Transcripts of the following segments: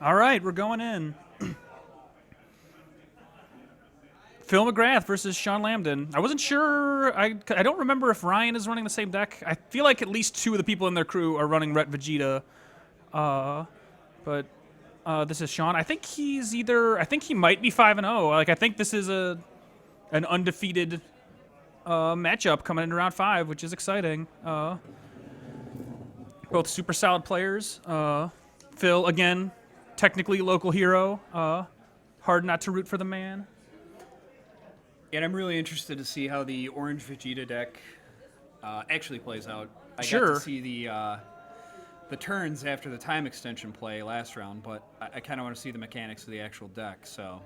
All right, we're going in. Phil McGrath versus Sean Lambdin. I wasn't sure. I don't remember if Ryan is running the same deck. I feel like at least two of the people in their crew are running Ret Vegeta. But this is Sean. I think he's either. I think he might be 5-0. Like I think this is an undefeated matchup coming into round 5, which is exciting. Both super solid players. Phil again, technically local hero. Hard not to root for the man. And I'm really interested to see how the orange Vegeta deck actually plays out. I Sure. got to see the turns after the time extension play last round, but I kind of want to see the mechanics of the actual deck. So,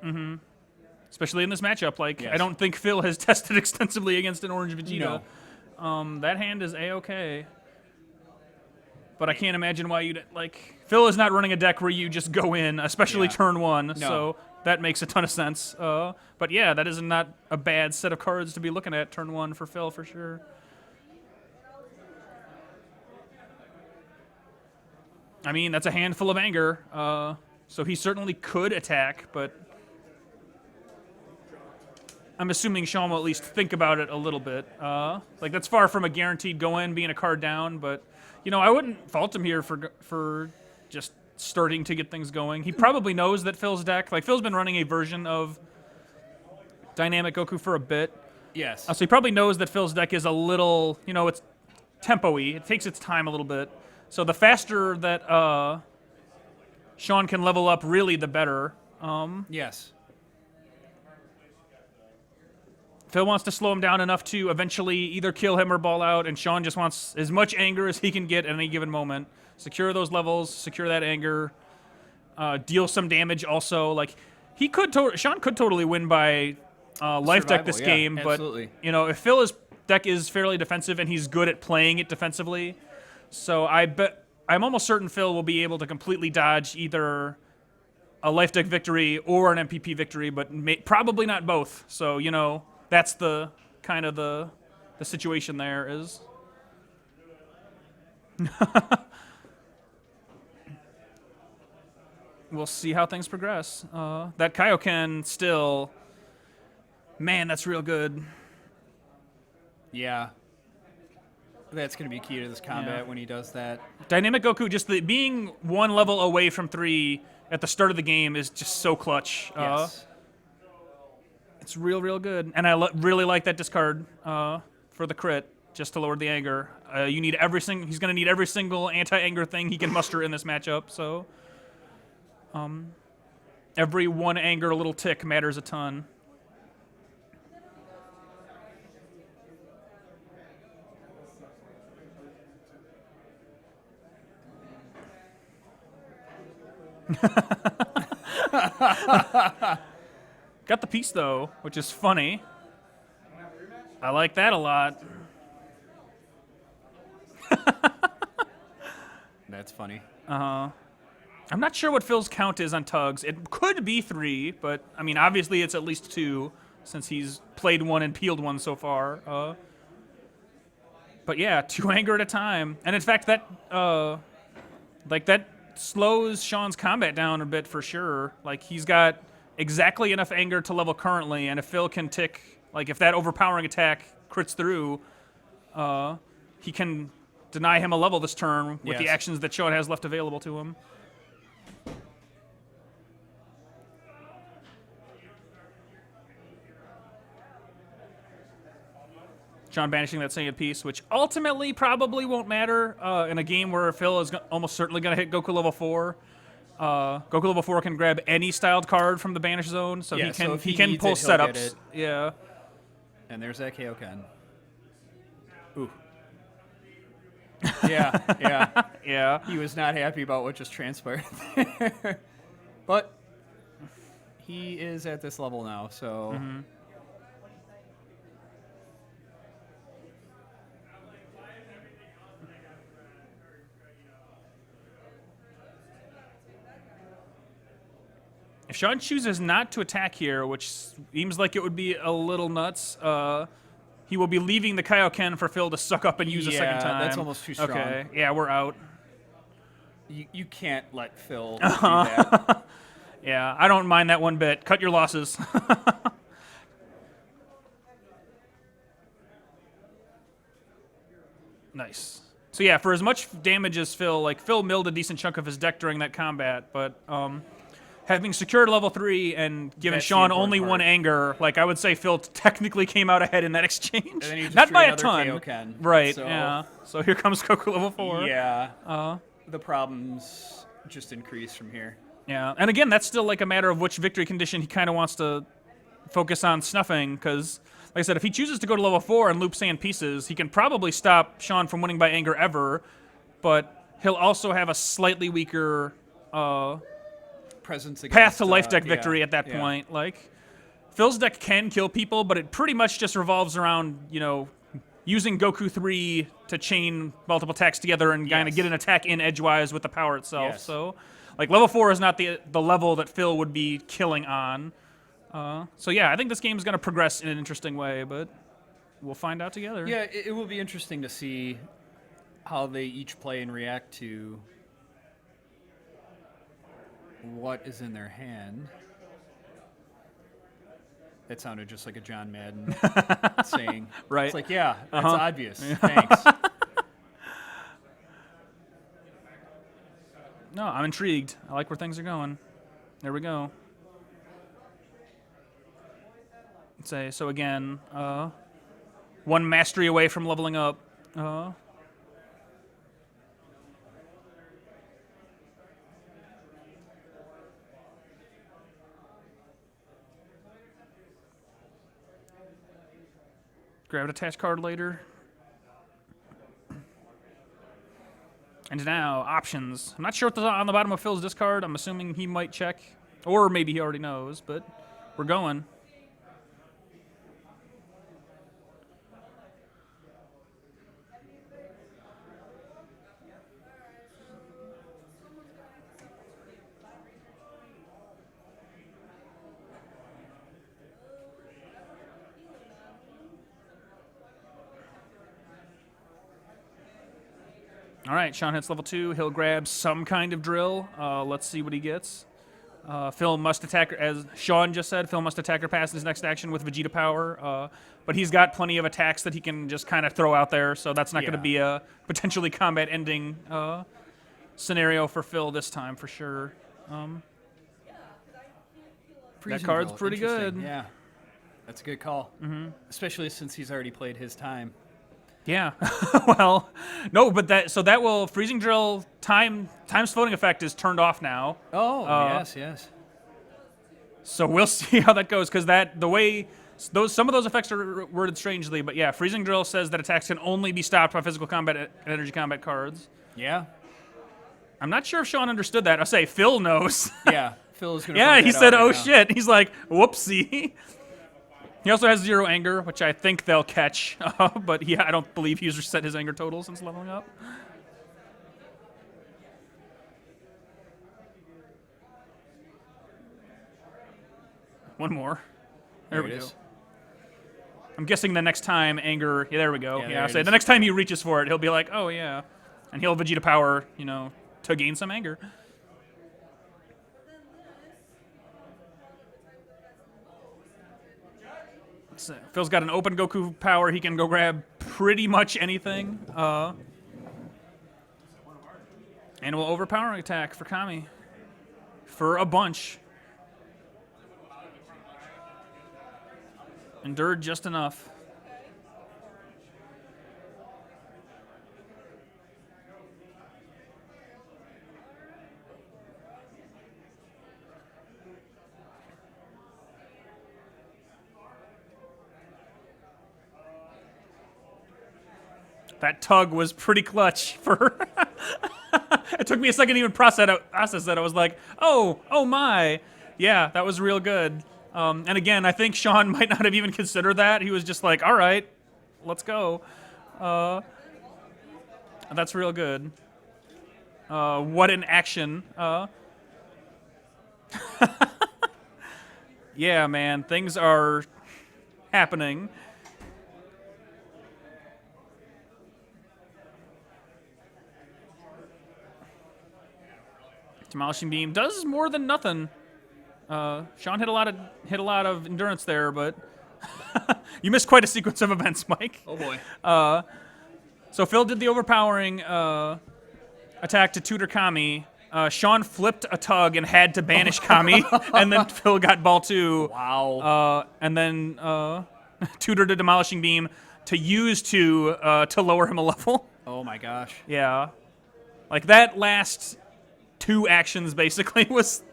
Especially in this matchup. Like Yes. I don't think Phil has tested extensively against an orange Vegeta. No. That hand is A-okay. But I can't imagine why you'd like. Phil is not running a deck where you just go in, especially Yeah. turn 1. No. So that makes a ton of sense. But yeah, that is not a bad set of cards to be looking at turn 1 for Phil for sure. I mean, that's a handful of anger. So he certainly could attack, but I'm assuming Sean will at least think about it a little bit. Like that's far from a guaranteed go in, being a card down, but you know, I wouldn't fault him here for just starting to get things going. He probably knows that Phil's deck, like Phil's been running a version of Dynamic Goku for a bit. yes. So he probably knows that Phil's deck is a little, you know, it's tempo-y. It takes its time a little bit. So the faster that Sean can level up, really, the better. Yes. Phil wants to slow him down enough to eventually either kill him or ball out, and Sean just wants as much anger as he can get at any given moment. Secure those levels, secure that anger, deal some damage also. Like, Sean could totally win by life deck Survival, this yeah, game, absolutely. but, you know, if Phil's deck is fairly defensive and he's good at playing it defensively, so I'm almost certain Phil will be able to completely dodge either a life deck victory or an MPP victory, but probably not both. So, you know, that's the kind of the situation there is. We'll see how things progress. That Kaioken still, man, that's real good. Yeah. That's going to be key to this combat Yeah. when he does that. Dynamic Goku, just being one level away from 3 at the start of the game is just so clutch. Yes. It's real good. And I really like that discard for the crit, just to lower the anger. You need he's going to need every single anti-anger thing he can muster in this matchup, so every one anger little tick matters a ton. Got the piece though, which is funny. I like that a lot. That's funny. I'm not sure what Phil's count is on tugs. It could be 3, but I mean, obviously it's at least 2 since he's played 1 and peeled 1 so far. But yeah, 2 anger at a time, and in fact that that slows Sean's combat down a bit for sure. Like he's got exactly enough anger to level currently, and if Phil can tick, like if that overpowering attack crits through, he can deny him a level this turn with the Yes. actions that Sean has left available to him. Sean banishing that Saiyan piece, which ultimately probably won't matter in a game where Phil is almost certainly going to hit Goku level 4. Goku level 4 can grab any styled card from the banish zone, so Yeah, he so can if he he can needs pull it, he'll get setups. it. Yeah. And there's that Kaioken. Ooh. Yeah. Yeah. He was not happy about what just transpired there. But he is at this level now, so... If Sean chooses not to attack here, which seems like it would be a little nuts, he will be leaving the Kaioken for Phil to suck up and use a second Yeah, time. that's almost too strong. Okay, yeah, we're out. You can't let Phil do that. Yeah, I don't mind that one bit. Cut your losses. Nice. So yeah, for as much damage as Phil milled a decent chunk of his deck during that combat, but having secured level 3 and given That's the Sean important only part. one anger, like I would say Phil technically came out ahead in that exchange. And then he just Not drew by a another ton. Kaioken, Right, so- yeah. So here comes Goku level 4. Yeah. The problems just increase from here. Yeah, and again, that's still like a matter of which victory condition he kind of wants to focus on snuffing, because, like I said, if he chooses to go to level 4 and loop Sand Pieces, he can probably stop Sean from winning by anger ever, but he'll also have a slightly weaker Presence against, path to life deck yeah, victory at that yeah. point. Like, Phil's deck can kill people, but it pretty much just revolves around, using Goku 3 to chain multiple attacks together and kind of Yes. get an attack in edgewise with the power itself. Yes. So, like, level 4 is not the level that Phil would be killing on. So yeah, I think this game is going to progress in an interesting way, but we'll find out together. Yeah, it will be interesting to see how they each play and react to what is in their hand. That sounded just like a John Madden saying. Right. It's like, yeah, that's Uh-huh. obvious. Thanks. No, I'm intrigued. I like where things are going. There we go. Let's say, so again, one mastery away from leveling up. Grab an attached card later. And now, options. I'm not sure what's on the bottom of Phil's discard. I'm assuming he might check. Or maybe he already knows, but we're going. All right, Sean hits level 2. He'll grab some kind of drill. Let's see what he gets. Phil must attack, as Sean just said, Phil must attack or pass his next action with Vegeta power. But he's got plenty of attacks that he can just kind of throw out there, so that's not going to Yeah. be a potentially combat-ending scenario for Phil this time, for sure. Freezing card's Drill, pretty interesting. good. Yeah, that's a good call. Mm-hmm. Especially since he's already played his time. Yeah, well, no, but that will Freezing Drill time's floating effect is turned off now. Oh, yes. So we'll see how that goes, because some of those effects are worded strangely, but yeah, Freezing Drill says that attacks can only be stopped by physical combat and energy combat cards. Yeah, I'm not sure if Sean understood that. I'll say Phil knows. yeah. Phil is gonna. Yeah, point he that said, out "Oh right now. shit." He's like, "Whoopsie." He also has 0 anger, which I think they'll catch, but yeah, I don't believe he's reset his anger total since leveling up. One more. There we it go. is. I'm guessing the next time anger. Yeah, there we go. Yeah, Yeah, there I it say is. the next time he reaches for it, he'll be like, "Oh yeah," and he'll Vegeta power, to gain some anger. So Phil's got an open Goku power. He can go grab pretty much anything. And we'll overpowering attack for Kami. For a bunch. Endured just enough. That tug was pretty clutch for. It took me a second to even process that. I was like, oh my. Yeah, that was real good. And again, I think Sean might not have even considered that. He was just like, all right, let's go. That's real good. What an action. Yeah, man, things are happening. Demolishing Beam does more than nothing. Sean hit a lot of endurance there, but you missed quite a sequence of events, Mike. Oh boy. So Phil did the overpowering attack to tutor Kami. Sean flipped a tug and had to banish Kami, and then Phil got ball 2. Wow. And then tutored a Demolishing Beam to use to lower him a level. Oh my gosh. Yeah. Like, that last 2 actions, basically, was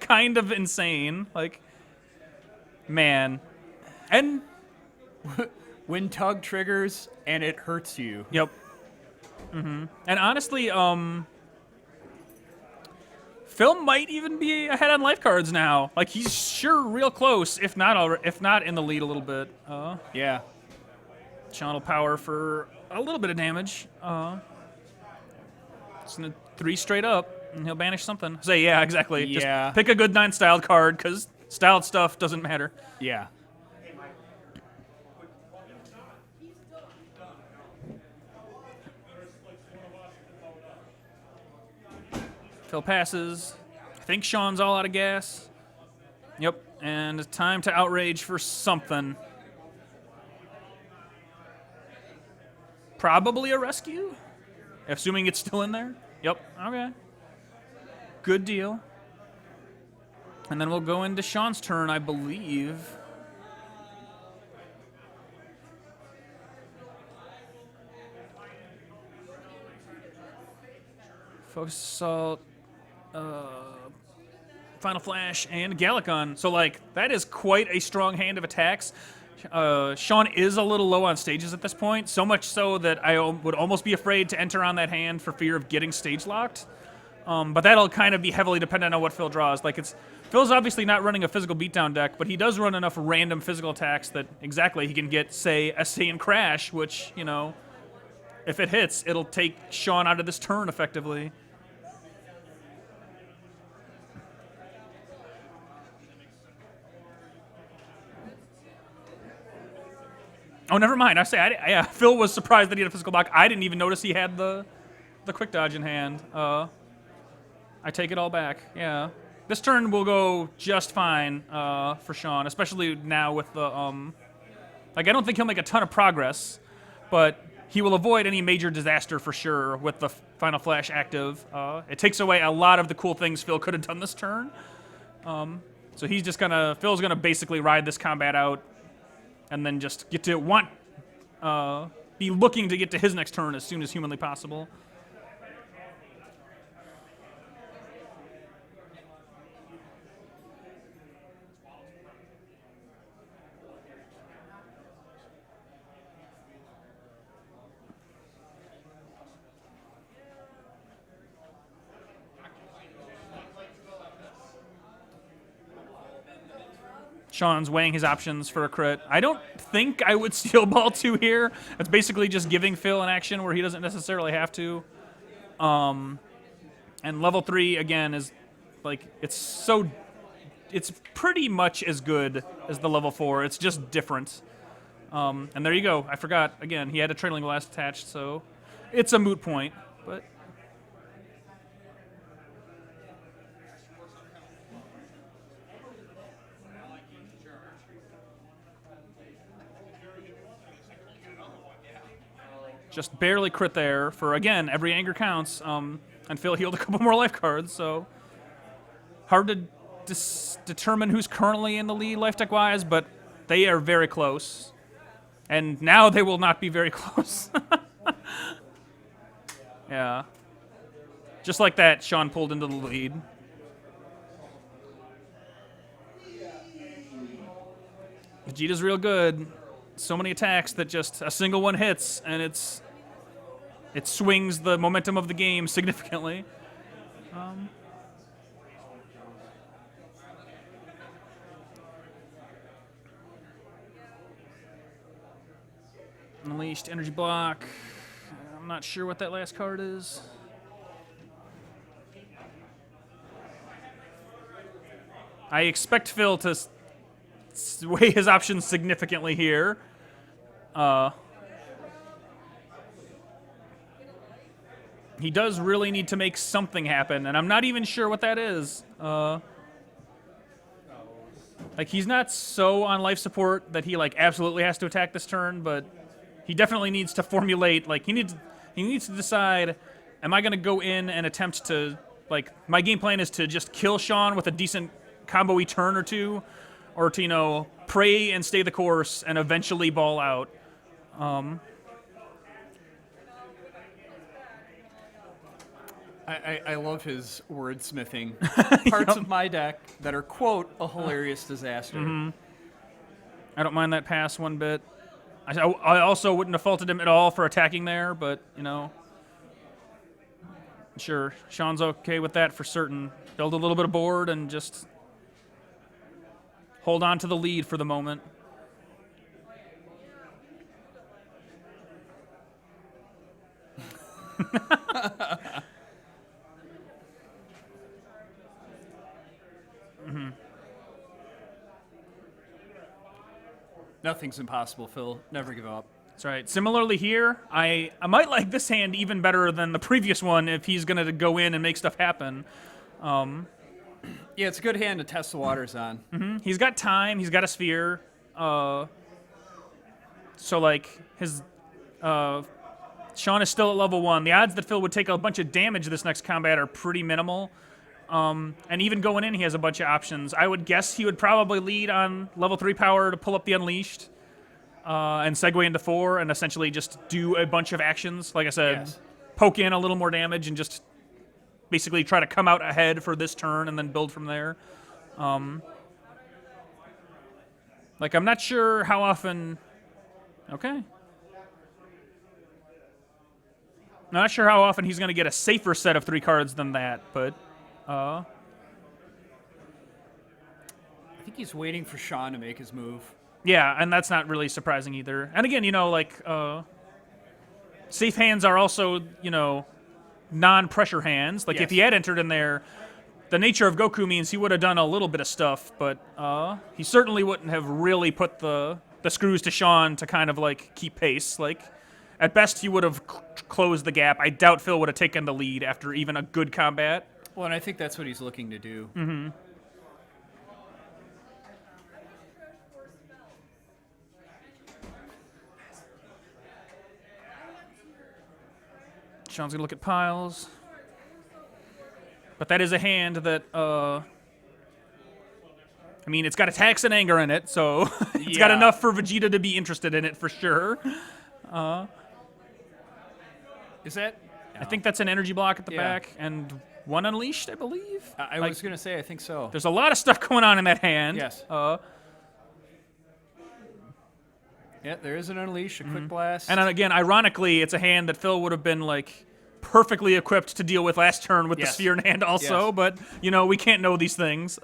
kind of insane. Like, man. And... when tug triggers and it hurts you. Yep. And honestly, Phil might even be ahead on life cards now. Like, he's sure real close, if not in the lead a little bit. Yeah. Sean will power for a little bit of damage. It's gonna 3 straight up, and he'll banish something. Say, yeah, exactly. Yeah. Just pick a good 9 styled card, because styled stuff doesn't matter. Yeah. Phil passes. I think Sean's all out of gas. Yep, and it's time to outrage for something. Probably a rescue? Assuming it's still in there? Yep, okay. Good deal. And then we'll go into Sean's turn, I believe. Focus Assault, Final Flash, and Galacon. So, like, that is quite a strong hand of attacks. Sean is a little low on stages at this point, so much so that I would almost be afraid to enter on that hand for fear of getting stage locked. But that'll kind of be heavily dependent on what Phil draws. Like, Phil's obviously not running a physical beatdown deck, but he does run enough random physical attacks that exactly he can get, say, SA and Crash, which, you know, if it hits, it'll take Sean out of this turn effectively. Oh, never mind. Yeah, Phil was surprised that he had a physical block. I didn't even notice he had the quick dodge in hand. I take it all back. Yeah, this turn will go just fine for Sean, especially now with the like, I don't think he'll make a ton of progress, but he will avoid any major disaster for sure with the Final Flash active. It takes away a lot of the cool things Phil could have done this turn. So he's just Phil's gonna basically ride this combat out, and then just get to be looking to get to his next turn as soon as humanly possible. Sean's weighing his options for a crit. I don't think I would Steel Ball 2 here. It's basically just giving Phil an action where he doesn't necessarily have to. And level 3, again, is like, it's pretty much as good as the level 4. It's just different. And there you go. I forgot. Again, he had a Trailing Blast attached, so it's a moot point. But just barely crit there for, again, every anger counts. And Phil healed a couple more life cards, so hard to determine who's currently in the lead life deck-wise, but they are very close. And now they will not be very close. Yeah. Just like that, Sean pulled into the lead. Vegeta's real good. So many attacks that just a single one hits, and it swings the momentum of the game significantly. Unleashed Energy Block. I'm not sure what that last card is. I expect Phil to weigh his options significantly here. he does really need to make something happen, and I'm not even sure what that is. Like, he's not so on life support that he, like, absolutely has to attack this turn, but he definitely needs to formulate, like, he needs to decide, am I going to go in and attempt to, like, my game plan is to just kill Sean with a decent combo-y turn or two, or to, you know, pray and stay the course and eventually ball out. I love his wordsmithing. Parts of my deck that are, quote, a hilarious disaster. I don't mind that pass one bit. I also wouldn't have faulted him at all for attacking there, but, you know. Sure, Sean's okay with that for certain. Build a little bit of board and just hold on to the lead for the moment. Nothing's impossible, Phil. Never give up. That's right. Similarly here, I might like this hand even better than the previous one if he's going to go in and make stuff happen. Yeah, it's a good hand to test the waters on. He's got time. He's got a sphere. So, like, his... Sean is still at level 1. The odds that Phil would take a bunch of damage this next combat are pretty minimal. And even going in, he has a bunch of options. I would guess he would probably lead on level 3 power to pull up the Unleashed and segue into 4 and essentially just do a bunch of actions. Like I said, Yes. poke in a little more damage and just basically try to come out ahead for this turn and then build from there. Like, I'm not sure how often... Okay. I'm not sure how often he's going to get a safer set of 3 cards than that, but... I think he's waiting for Sean to make his move. Yeah, and that's not really surprising either. And again, you know, like, safe hands are also, you know, non-pressure hands. Like, Yes. if he had entered in there, the nature of Goku means he would have done a little bit of stuff, but he certainly wouldn't have really put the screws to Sean to kind of, like, keep pace. Like, at best, he would have closed the gap. I doubt Phil would have taken the lead after even a good combat. Well, and I think that's what he's looking to do. Sean's going to look at piles. But that is a hand that, I mean, it's got attacks and anger in it, so it's got Yeah. enough for Vegeta to be interested in it for sure. Is that? I think that's an energy block at the Yeah. back, and 1 Unleashed, I believe. I Like, was going to say, I think so. there's a lot of stuff going on in that hand. Yes. Yeah, there is an Unleash, a quick blast. And again, ironically, it's a hand that Phil would have been, like, perfectly equipped to deal with last turn with the Yes. sphere in hand also, Yes. but, you know, we can't know these things.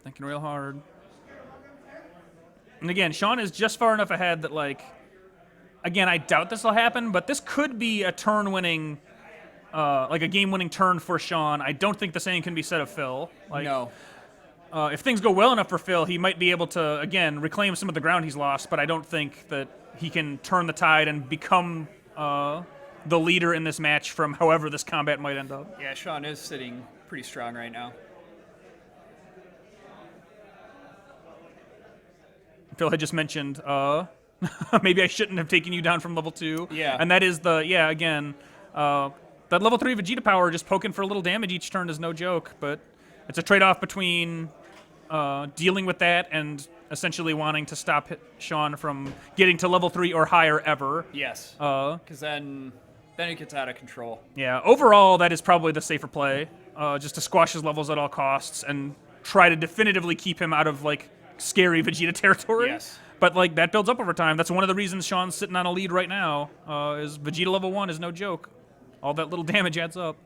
Thinking real hard. And again, Sean is just far enough ahead that, like, again, I doubt this will happen, but this could be a turn-winning, like a game-winning turn for Sean. I don't think the same can be said of Phil. Like, No. if things go well enough for Phil, he might be able to, again, reclaim some of the ground he's lost, but I don't think that he can turn the tide and become the leader in this match from however this combat might end up. Yeah, Sean is sitting pretty strong right now. Phil had just mentioned, maybe I shouldn't have taken you down from level 2. Yeah. And that is again, that level 3 Vegeta power just poking for a little damage each turn is no joke, but it's a trade-off between dealing with that and essentially wanting to stop Sean from getting to level 3 or higher ever. Yes. Because then it gets out of control. Yeah, overall, that is probably the safer play, just to squash his levels at all costs and try to definitively keep him out of, like, scary Vegeta territory. Yes. But, like, that builds up over time. That's one of the reasons Sean's sitting on a lead right now, is Vegeta level 1 is no joke. All that little damage adds up.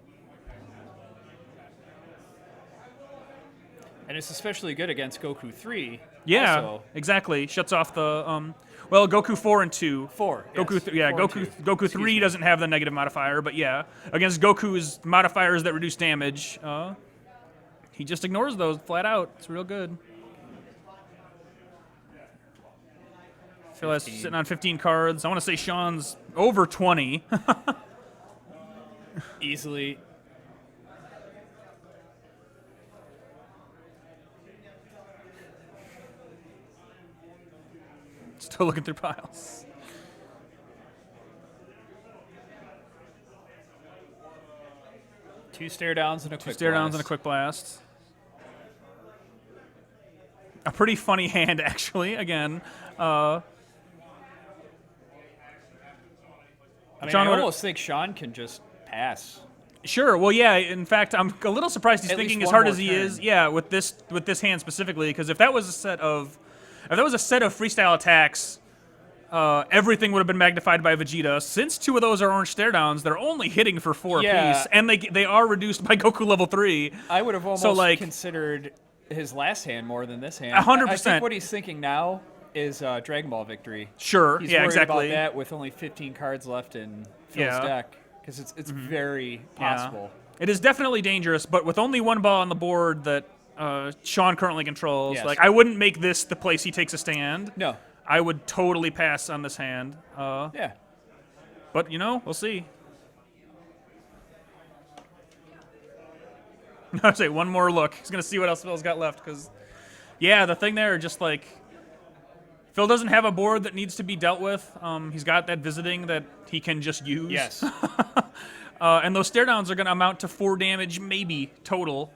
And it's especially good against Goku 3. Yeah, Also. exactly. Shuts off the... Well, Goku 4 and 2. 4. Goku, yes. 4 and 2. Goku 3 me. doesn't have the negative modifier, but yeah, against Goku's modifiers that reduce damage, he just ignores those flat out. It's real good. Phil is sitting on 15 cards. I want to say Sean's over 20. Easily. Still looking through piles. Two stare downs and a quick Stare downs and a quick blast. A pretty funny hand, actually. Again, I mean, Sean, I what- almost think Sean can just pass. sure. Well, yeah. In fact, I'm a little surprised he's At thinking least as one hard more as he turn. is. Yeah, with this hand specifically, because if that was a set of freestyle attacks, everything would have been magnified by Vegeta. Since 2 of those are orange stare downs, they're only hitting for 4 Yeah. apiece, and they are reduced by Goku level 3. I would have almost like- considered his last hand more than this hand. 100%. I think what he's thinking now is Dragon Ball victory. Sure. He's yeah. worried Exactly. about that with only 15 cards left in Phil's Yeah. deck because it's very possible. It is definitely dangerous, but with only 1 ball on the board that Sean currently controls, Yes. like I wouldn't make this the place he takes a stand. No. I would totally pass on this hand. Yeah. But we'll see. I'd say one more look. He's gonna see what else Phil's got left, because yeah, the thing there, just like Phil doesn't have a board that needs to be dealt with. He's got that visiting that he can just use. Yes. And those stare downs are gonna amount to 4 damage, maybe total.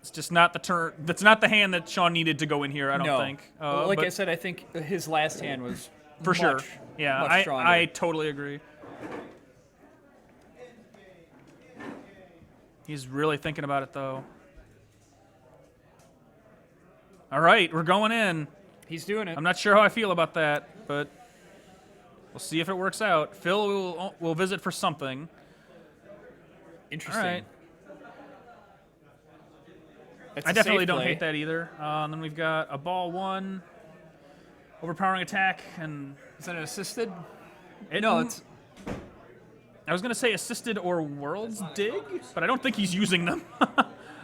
It's just not the turn. That's not the hand that Sean needed to go in here. I don't no. think. Well, like but I said, I think his last hand was for sure. much, Yeah, much stronger. I totally agree. He's really thinking about it, though. All right, we're going in. He's doing it. I'm not sure how I feel about that, but we'll see if it works out. Phil will visit for something. Interesting. All right. That's I a definitely safe don't play. hate that either. And then we've got a ball 1, overpowering attack, and Is that an assisted? it, No, it's I was gonna say assisted or world's dig, but I don't think he's using them.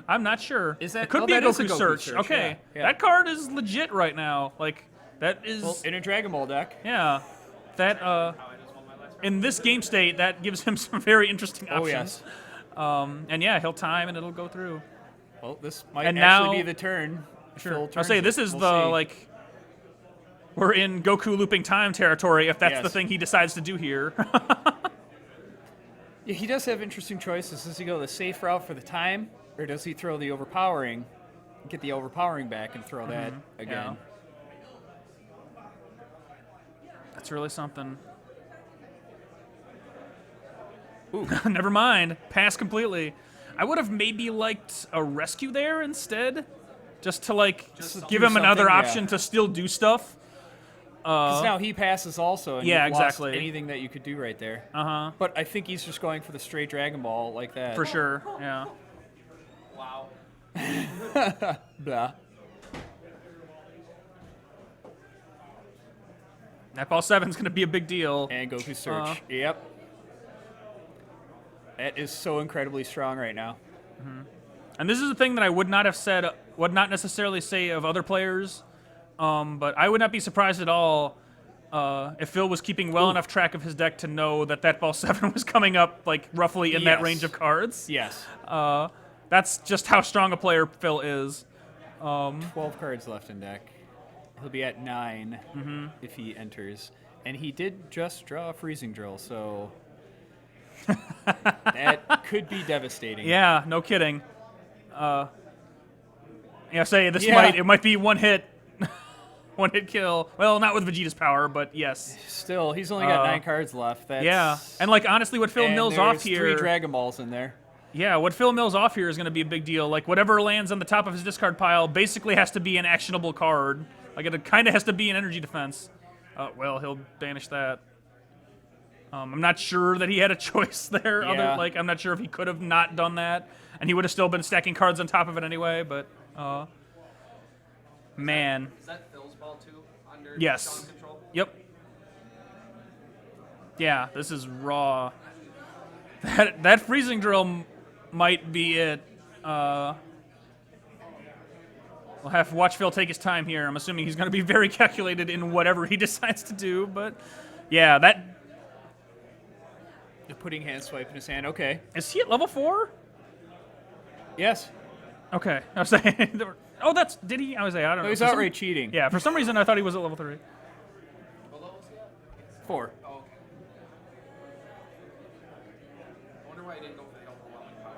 I'm not sure. Is that- it could oh, be a that is Goku, a Goku search? search, Okay, yeah, yeah. that card is legit right now. Like that is, well, in a Dragon Ball deck. yeah, that in this game state that gives him some very interesting Oh options. yes. And yeah, he'll time and it'll go through. Well, this might And actually now- be the turn. Sure. Phil I'll turns say it. this is We'll the see. like. We're in Goku looping time territory if that's Yes. the thing he decides to do here. Yeah, he does have interesting choices. Does he go the safe route for the time, or does he throw the overpowering, get the overpowering back, and throw that again? That's really something. Ooh. Never mind. Pass completely. I would have maybe liked a rescue there instead, just to like give do him another something, option yeah. to still do stuff. Because now he passes also, and Yeah, you've lost exactly. anything that you could do right there. Uh-huh. But I think he's just going for the straight Dragon Ball like that. For sure. Yeah. Blah. That ball 7's gonna be a big deal. And Goku search. Yep. That is so incredibly strong right now. And this is the thing that I would not have said, would not necessarily say of other players, but I would not be surprised at all if Phil was keeping well enough track of his deck to know that that ball 7 was coming up like roughly in that Yes. range of cards. Yes. That's just how strong a player Phil is. 12 cards left in deck. He'll be at 9 if he enters. And he did just draw a freezing drill, so that could be devastating. Yeah, no kidding. Yeah, say this Yeah. might be one hit, one hit kill. Well, not with Vegeta's power, but yes. Still, he's only got 9 cards left. That's, Yeah, and like honestly, what Phil and mills there's off here. 3 Dragon Balls in there. Yeah, what Phil mills off here is going to be a big deal. Like, whatever lands on the top of his discard pile basically has to be an actionable card. Like, it kind of has to be an energy defense. Well, he'll banish that. I'm not sure that he had a choice there. Yeah. I'm not sure if he could have not done that, and he would have still been stacking cards on top of it anyway, but... Man. Is that Phil's ball too? Under Yes. Sean's control? Yep. Yeah, this is raw. That freezing drill might be it. We'll have to watch Phil take his time here. I'm assuming he's going to be very calculated in whatever he decides to do, but yeah, that... The putting hand swipe in his hand. Okay. Is he at level 4? Yes. Okay. I was saying... Oh, that's... Did he? I was saying, I don't know. No, he's For some- outright cheating. Yeah, for some reason I thought he was at level 3. What level is he at? 4. Oh, okay. I wonder why he didn't go for the overwhelming power.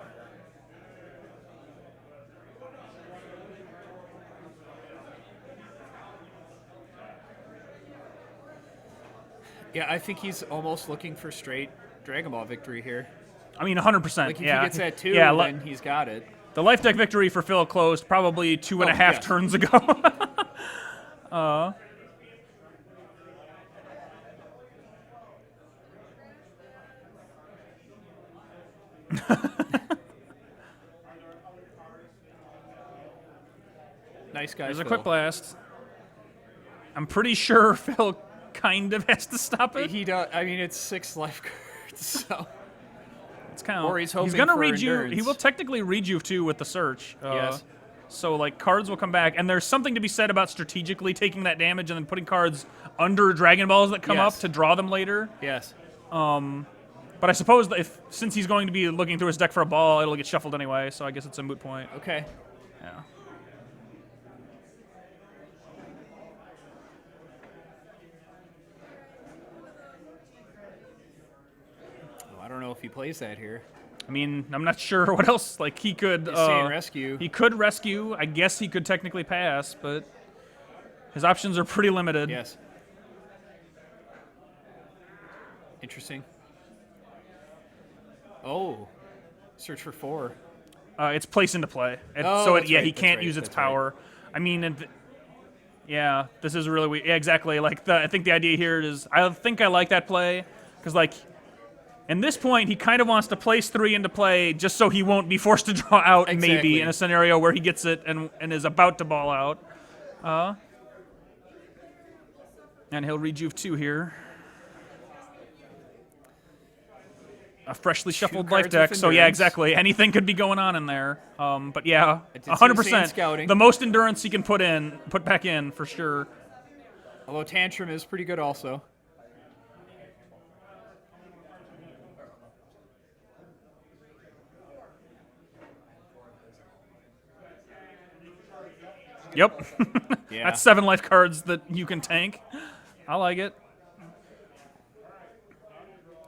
Yeah, I think he's almost looking for straight Dragon Ball victory here. I mean, 100%. Like, if yeah. he gets that 2, yeah, then he's got it. the life deck victory for Phil closed probably 2.5 yeah. turns ago. Nice guy, There's a Phil. quick blast. I'm pretty sure Phil kind of has to stop it. He does. I mean, it's 6 life cards, so... It's kind of, Or he's hoping gonna for read you. He endurance. will technically read you too with the search. Yes. So like cards will come back, and there's something to be said about strategically taking that damage and then putting cards under Dragon Balls that come Yes. up to draw them later. Yes. But I suppose that since he's going to be looking through his deck for a ball, it'll get shuffled anyway. So I guess it's a moot point. Okay. Yeah. Oh, I don't know if he plays that here. I mean, I'm not sure what else. Like he could. He's saying rescue. He could rescue. I guess he could technically pass, but his options are pretty limited. Yes. Interesting. Oh. Search for 4. It's placed into play. Oh, So that's yeah, right, he that's can't right, use its that's right. power. I mean, yeah, this is really weird. Yeah, exactly. Like I think the idea here is, I think I like that play because like, in this point, he kind of wants to place 3 into play just so he won't be forced to draw out maybe Exactly. in a scenario where he gets it and is about to ball out. And he'll rejuve 2 here. A freshly shuffled life cards deck, with so yeah, endurance. exactly. Anything could be going on in there. But yeah, I did see the same 100%. scouting. The most endurance he can put back in for sure. Although Tantrum is pretty good also. Yep. Yeah. That's 7 life cards that you can tank. I like it.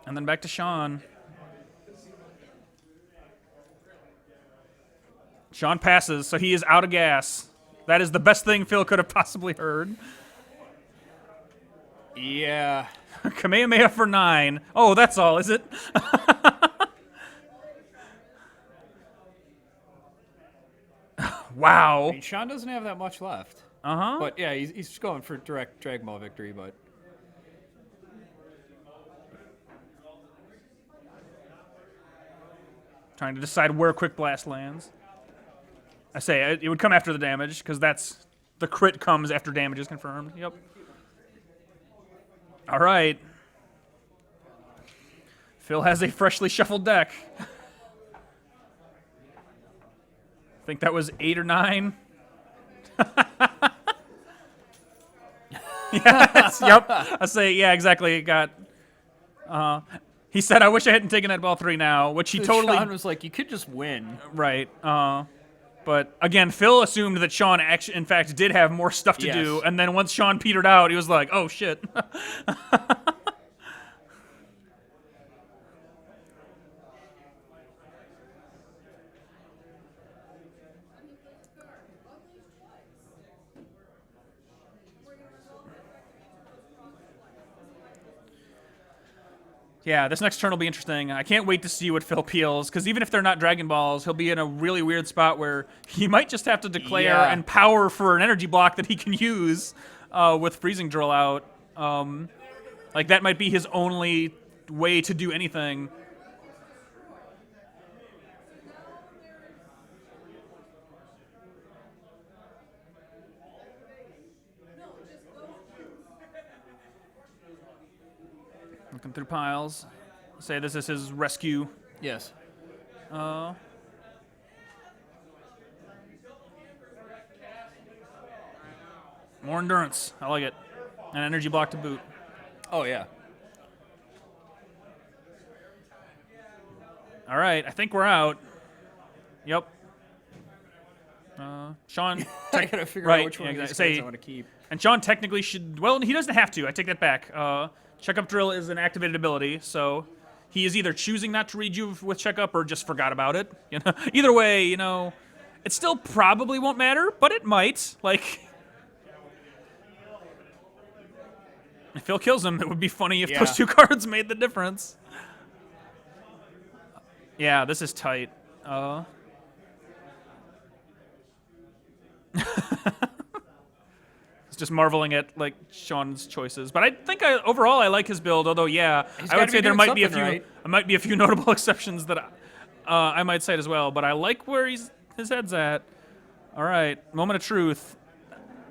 And then back to Sean. Sean passes, so he is out of gas. That is the best thing Phil could have possibly heard. Yeah. Kamehameha for 9. Oh, that's all, is it? Wow. I mean, Sean doesn't have that much left. Uh-huh. But yeah, he's just going for direct Dragon Ball victory, but... Trying to decide where Quick Blast lands. I say it would come after the damage, because that's... The crit comes after damage is confirmed. Yep. All right. Phil has a freshly shuffled deck. I think that was 8 or 9. Yes, yep. I say, yeah, exactly. It got... he said, I wish I hadn't taken that ball 3 now, which he totally... Sean was like, you could just win. Right. But again, Phil assumed that Sean actually, in fact, did have more stuff to Yes. do, and then once Sean petered out, he was like, "Oh shit." Yeah, this next turn will be interesting. I can't wait to see what Phil peels, because even if they're not Dragon Balls, he'll be in a really weird spot where he might just have to declare Yeah. and power for an energy block that he can use with Freezing Drill out. Like, that might be his only way to do anything. Looking through piles. Say this is his rescue. Yes. More endurance. I like it. An energy block to boot. Oh, yeah. All right, I think we're out. Yep. Sean. I gotta figure right, out which one yeah, of these exactly. cards I want to keep. And Sean technically should. Well, he doesn't have to. I take that back. Checkup Drill is an activated ability, so he is either choosing not to rejuve with Checkup or just forgot about it. You know, either way, you know, it still probably won't matter, but it might. Like, if Phil kills him, it would be funny if Yeah. those two cards made the difference. Yeah, this is tight. It's just marveling at like Sean's choices, but I think overall I like his build. Although, yeah, I would gotta say be there doing might be a something few, right. might be a few notable exceptions that I might cite as well. But I like where his head's at. All right, moment of truth.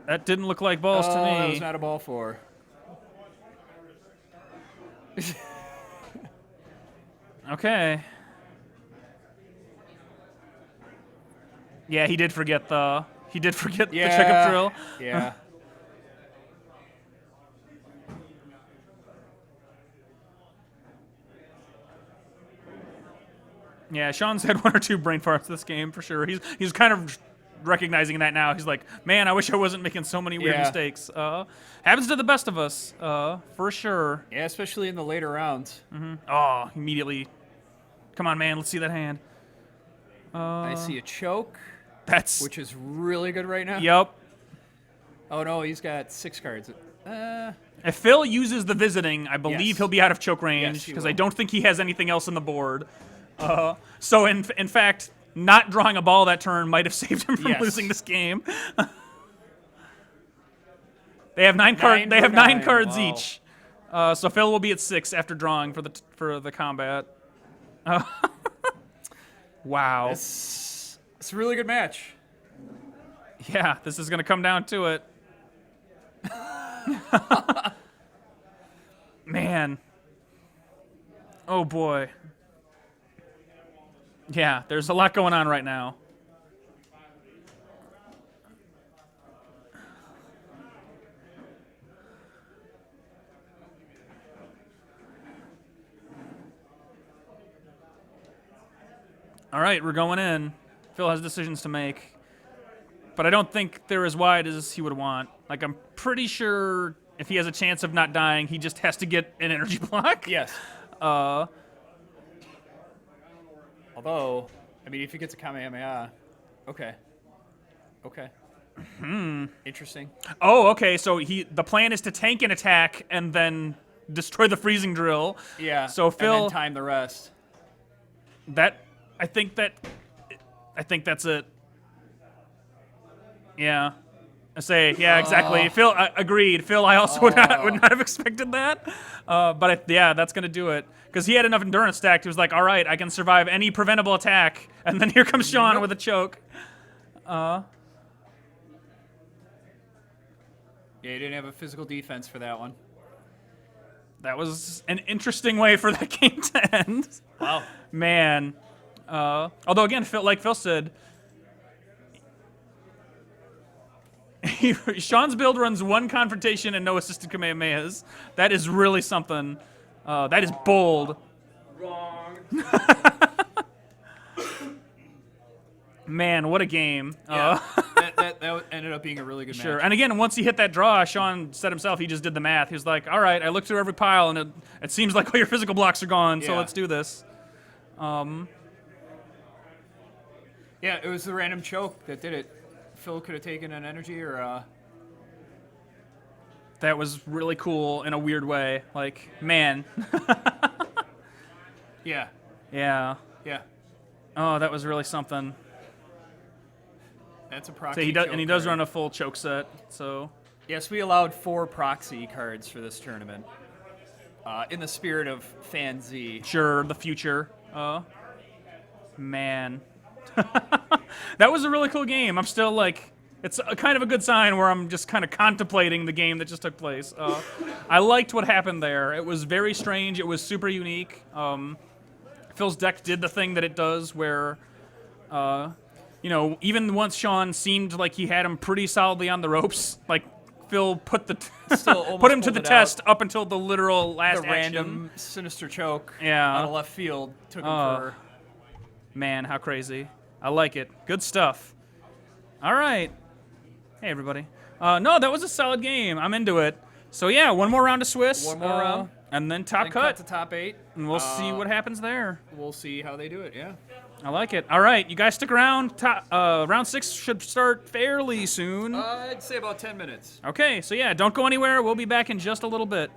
That didn't look like balls to me. That was not a ball 4. Okay. Yeah, he did forget the checkup drill. Yeah. Yeah, Sean's had one or two brain farts this game for sure. He's kind of recognizing that now. He's like, man, I wish I wasn't making so many weird Yeah. mistakes. Happens to the best of us, for sure. Yeah, especially in the later rounds. Oh, immediately. Come on, man, let's see that hand. I see a choke, That's which is really good right now. yep. Oh no, he's got 6 cards. If Phil uses the visiting, I believe Yes. he'll be out of choke range Yes, he because I will. don't think he has anything else on the board. So in fact, not drawing a ball that turn might have saved him from Yes. losing this game. They have nine for 9. cards Wow. each. So Phil will be at 6 after drawing for the combat. Wow. It's a really good match. Yeah, this is gonna come down to it. Man. Oh boy. Yeah, there's a lot going on right now. All right, we're going in. Phil has decisions to make. But I don't think they're as wide as he would want. Like, I'm pretty sure if he has a chance of not dying, he just has to get an energy block. Yes. Although, I mean, if he gets a Kamehameha, okay. Interesting. Oh, okay. So the plan is to tank an attack and then destroy the freezing drill. Yeah. So and Phil, then time the rest. I think that's it. Yeah. Exactly. Phil, agreed. Phil, I also would not have expected that. That's gonna do it because he had enough endurance stacked. He was like, all right, I can survive any preventable attack, and then here comes Sean with a choke. Yeah, he didn't have a physical defense for that one. That was an interesting way for that game to end. Wow. Man. Although again, like Phil said, Sean's build runs 1 confrontation and no assisted Kamehamehas. That is really something. That is bold. Wrong. Man, what a game. Yeah. that ended up being a really good Sure. match. And again, once he hit that draw, Sean said himself, he just did the math. He was like, all right, I looked through every pile, and it seems like all your physical blocks are gone, so Yeah. let's do this. Yeah, it was the random choke that did it. Phil could have taken an energy or That was really cool in a weird way. Like, man. yeah. Yeah. Yeah. Oh, that was really something. That's a proxy. So he does, choke and he does card. run a full choke set. So Yes, we allowed 4 proxy cards for this tournament. In the spirit of Fan Z. sure, the future. Man, that was a really cool game. I'm still like, It's a kind of a good sign where I'm just kind of contemplating the game that just took place. I liked what happened there. It was very strange. It was super unique. Phil's deck did the thing that it does where, even once Sean seemed like he had him pretty solidly on the ropes, like Phil put put him to the test up until the literal last The action. random sinister choke Yeah. out of left field took him for. Man, how crazy. I like it. Good stuff. All right. Hey, everybody. No, that was a solid game. I'm into it. So, yeah, one more round of Swiss. One more round. And then top Then cut. to top 8. And we'll see what happens there. We'll see how they do it. Yeah. I like it. All right, you guys stick around. Round 6 should start fairly soon. I'd say about 10 minutes. Okay, so yeah, don't go anywhere. We'll be back in just a little bit.